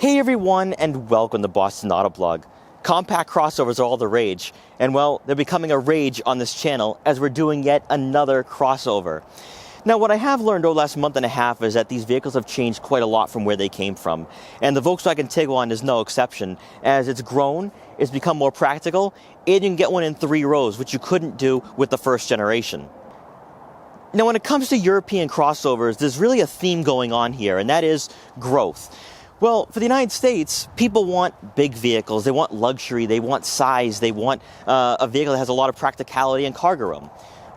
Hey everyone, and welcome to Boston Autoblog. Compact crossovers are all the rage, and well, they're becoming a rage on this channel as we're doing yet another crossover. Now, what I have learned over the last month and a half is that these vehicles have changed quite a lot from where they came from, and the Volkswagen Tiguan is no exception. As it's grown, it's become more practical, and you can get one in 3 rows, which you couldn't do with the first generation. Now, when it comes to European crossovers, there's really a theme going on here, and that is growth. Well, for the United States, people want big vehicles, they want luxury, they want size, they want a vehicle that has a lot of practicality and cargo room.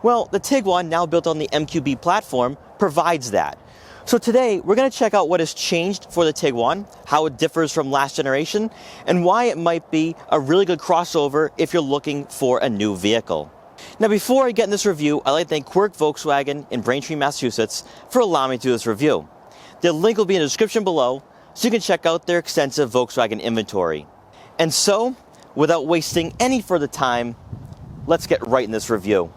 Well, the Tiguan, now built on the MQB platform, provides that. So today, we're going to check out what has changed for the Tiguan, how it differs from last generation, and why it might be a really good crossover if you're looking for a new vehicle. Now, before I get in this review, I'd like to thank Quirk Volkswagen in Braintree, Massachusetts for allowing me to do this review. The link will be in the description below, so you can check out their extensive Volkswagen inventory. And so, without wasting any further time, let's get right in this review.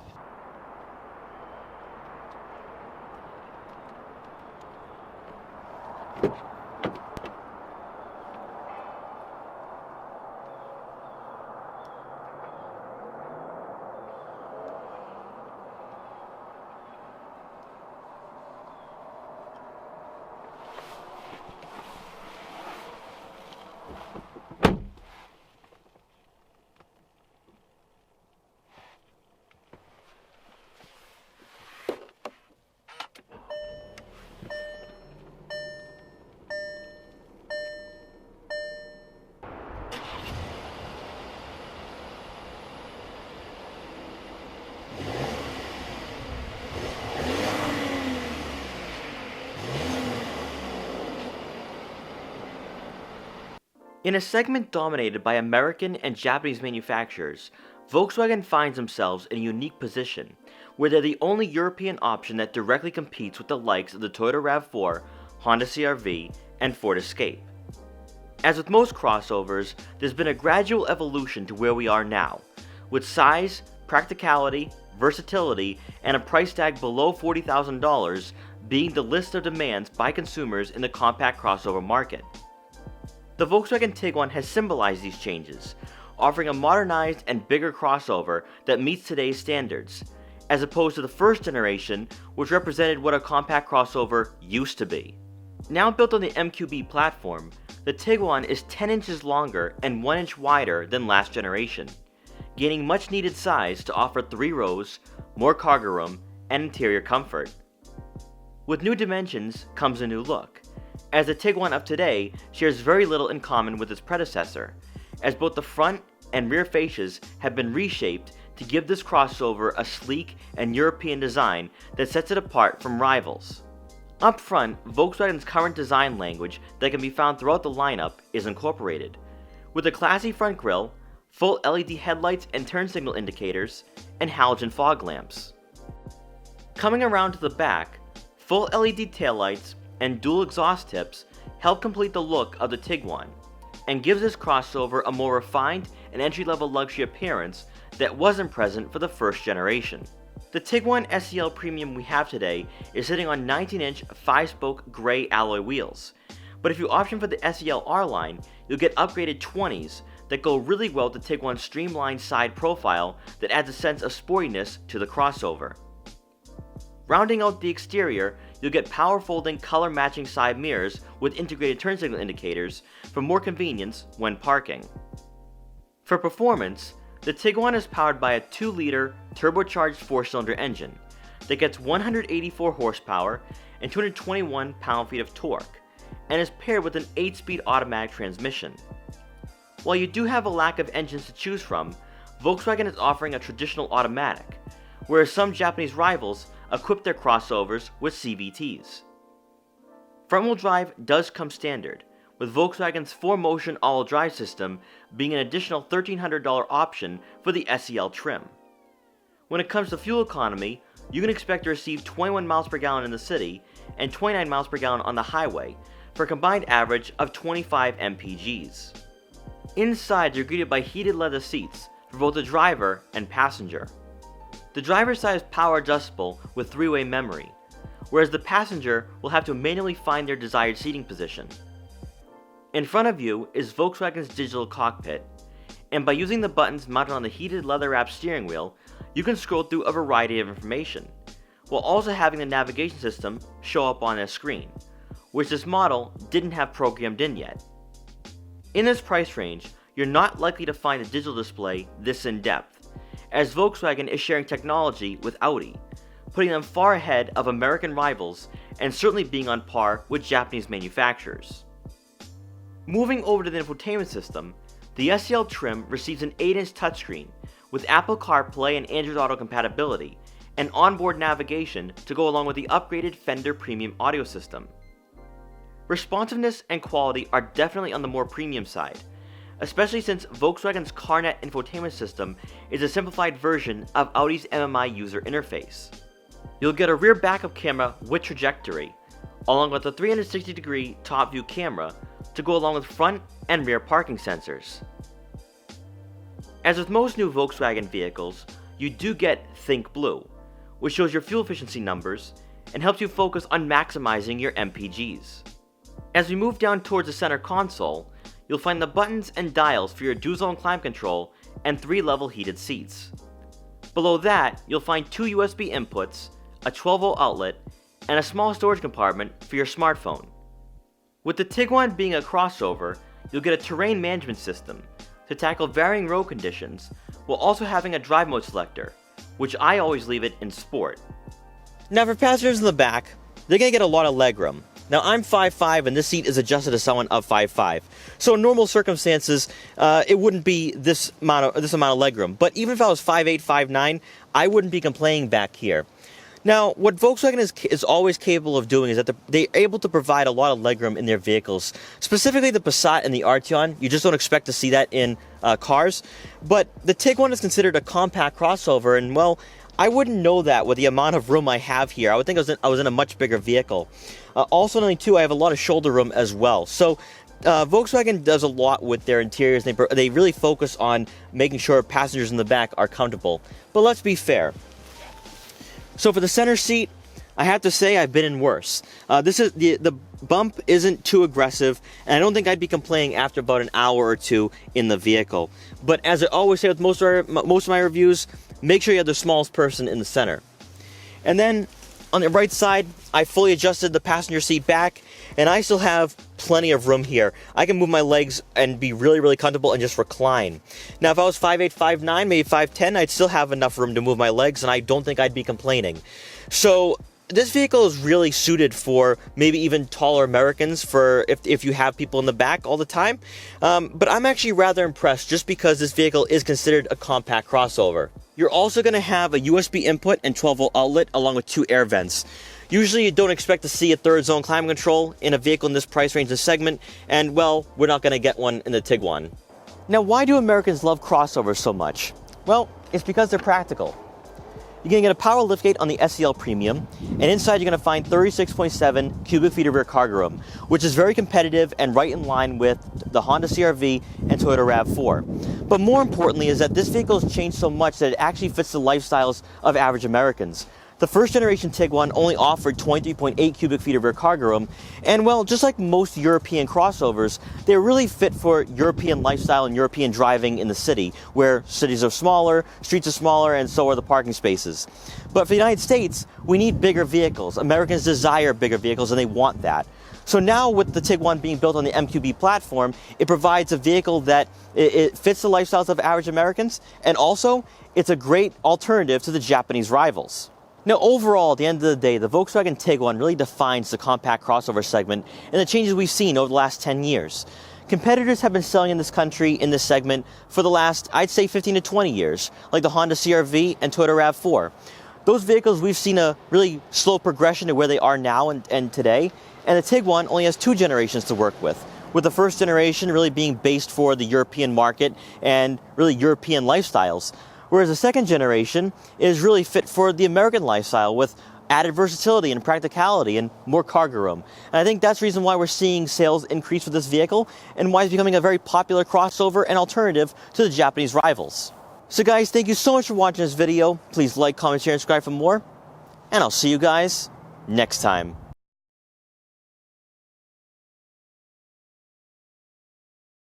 In a segment dominated by American and Japanese manufacturers, Volkswagen finds themselves in a unique position, where they're the only European option that directly competes with the likes of the Toyota RAV4, Honda CR-V, and Ford Escape. As with most crossovers, there's been a gradual evolution to where we are now, with size, practicality, versatility, and a price tag below $40,000 being the list of demands by consumers in the compact crossover market. The Volkswagen Tiguan has symbolized these changes, offering a modernized and bigger crossover that meets today's standards, as opposed to the first generation, which represented what a compact crossover used to be. Now built on the MQB platform, the Tiguan is 10 inches longer and 1 inch wider than last generation, gaining much needed size to offer 3 rows, more cargo room, and interior comfort. With new dimensions comes a new look, as the Tiguan of today shares very little in common with its predecessor, as both the front and rear fascias have been reshaped to give this crossover a sleek and European design that sets it apart from rivals. Up front, Volkswagen's current design language that can be found throughout the lineup is incorporated, with a classy front grille, full LED headlights and turn signal indicators, and halogen fog lamps. Coming around to the back, full LED taillights and dual exhaust tips help complete the look of the Tiguan, and gives this crossover a more refined and entry-level luxury appearance that wasn't present for the first generation. The Tiguan SEL Premium we have today is sitting on 19-inch 5-spoke gray alloy wheels, but if you option for the SEL R-Line, you'll get upgraded 20s that go really well with the Tiguan's streamlined side profile that adds a sense of sportiness to the crossover. Rounding out the exterior, you'll get power-folding color-matching side mirrors with integrated turn signal indicators for more convenience when parking. For performance, the Tiguan is powered by a 2-liter turbocharged 4-cylinder engine that gets 184 horsepower and 221 pound-feet of torque, and is paired with an 8-speed automatic transmission. While you do have a lack of engines to choose from, Volkswagen is offering a traditional automatic, whereas some Japanese rivals equip their crossovers with CVTs. Front-wheel drive does come standard, with Volkswagen's 4Motion all-wheel drive system being an additional $1,300 option for the SEL trim. When it comes to fuel economy, you can expect to receive 21 miles per gallon in the city and 29 miles per gallon on the highway, for a combined average of 25 mpgs. Inside, you're greeted by heated leather seats for both the driver and passenger. The driver's side is power adjustable with 3-way memory, whereas the passenger will have to manually find their desired seating position. In front of you is Volkswagen's digital cockpit, and by using the buttons mounted on the heated leather-wrapped steering wheel, you can scroll through a variety of information, while also having the navigation system show up on a screen, which this model didn't have programmed in yet. In this price range, you're not likely to find a digital display this in-depth, as Volkswagen is sharing technology with Audi, putting them far ahead of American rivals and certainly being on par with Japanese manufacturers. Moving over to the infotainment system, the SEL trim receives an 8-inch touchscreen with Apple CarPlay and Android Auto compatibility and onboard navigation to go along with the upgraded Fender premium audio system. Responsiveness and quality are definitely on the more premium side, especially since Volkswagen's CarNet infotainment system is a simplified version of Audi's MMI user interface. You'll get a rear backup camera with trajectory, along with a 360-degree top view camera to go along with front and rear parking sensors. As with most new Volkswagen vehicles, you do get Think Blue, which shows your fuel efficiency numbers and helps you focus on maximizing your MPGs. As we move down towards the center console, you'll find the buttons and dials for your dual-zone climate control and 3-level heated seats. Below that, you'll find 2 USB inputs, a 12-volt outlet, and a small storage compartment for your smartphone. With the Tiguan being a crossover, you'll get a terrain management system to tackle varying road conditions, while also having a drive mode selector, which I always leave it in Sport. Now for passengers in the back, they're going to get a lot of legroom. Now I'm 5'5", and this seat is adjusted to someone of 5'5". So in normal circumstances, it wouldn't be this amount of legroom. But even if I was 5'8", 5'9", I wouldn't be complaining back here. Now, what Volkswagen is always capable of doing is that they're able to provide a lot of legroom in their vehicles. Specifically the Passat and the Arteon, you just don't expect to see that in cars. But the Tiguan is considered a compact crossover, and well, I wouldn't know that with the amount of room I have here. I would think I was in a much bigger vehicle. Also, not only too, I have a lot of shoulder room as well. So Volkswagen does a lot with their interiors. They really focus on making sure passengers in the back are comfortable. But let's be fair. So for the center seat, I have to say I've been in worse. This is the bump isn't too aggressive, and I don't think I'd be complaining after about an hour or two in the vehicle. But as I always say with most of my reviews, make sure you have the smallest person in the center. And then on the right side, I fully adjusted the passenger seat back, and I still have plenty of room here. I can move my legs and be really, really comfortable and just recline. Now, if I was 5'8", 5'9", maybe 5'10", I'd still have enough room to move my legs, and I don't think I'd be complaining. So this vehicle is really suited for maybe even taller Americans, for if you have people in the back all the time. But I'm actually rather impressed just because this vehicle is considered a compact crossover. You're also going to have a USB input and 12-volt outlet along with 2 air vents. Usually you don't expect to see a 3rd-zone climate control in a vehicle in this price range and segment, and well, we're not going to get one in the Tiguan. Now, why do Americans love crossovers so much? Well, it's because they're practical. You're going to get a power liftgate on the SEL Premium, and inside you're going to find 36.7 cubic feet of rear cargo room, which is very competitive and right in line with the Honda CR-V and Toyota RAV4. But more importantly is that this vehicle has changed so much that it actually fits the lifestyles of average Americans. The first generation Tiguan only offered 23.8 cubic feet of rear cargo room, and well, just like most European crossovers, they're really fit for European lifestyle and European driving in the city, where cities are smaller, streets are smaller, and so are the parking spaces. But for the United States, we need bigger vehicles. Americans desire bigger vehicles, and they want that. So now with the Tiguan being built on the MQB platform, it provides a vehicle that it fits the lifestyles of average Americans, and also it's a great alternative to the Japanese rivals. Now overall, at the end of the day, the Volkswagen Tiguan really defines the compact crossover segment and the changes we've seen over the last 10 years. Competitors have been selling in this country in this segment for the last, I'd say 15 to 20 years, like the Honda CR-V and Toyota RAV4. Those vehicles, we've seen a really slow progression to where they are now and today, and the Tiguan only has 2 generations to work with the first generation really being based for the European market and really European lifestyles. Whereas the second generation is really fit for the American lifestyle with added versatility and practicality and more cargo room. And I think that's the reason why we're seeing sales increase for this vehicle and why it's becoming a very popular crossover and alternative to the Japanese rivals. So guys, thank you so much for watching this video. Please like, comment, share, and subscribe for more. And I'll see you guys next time.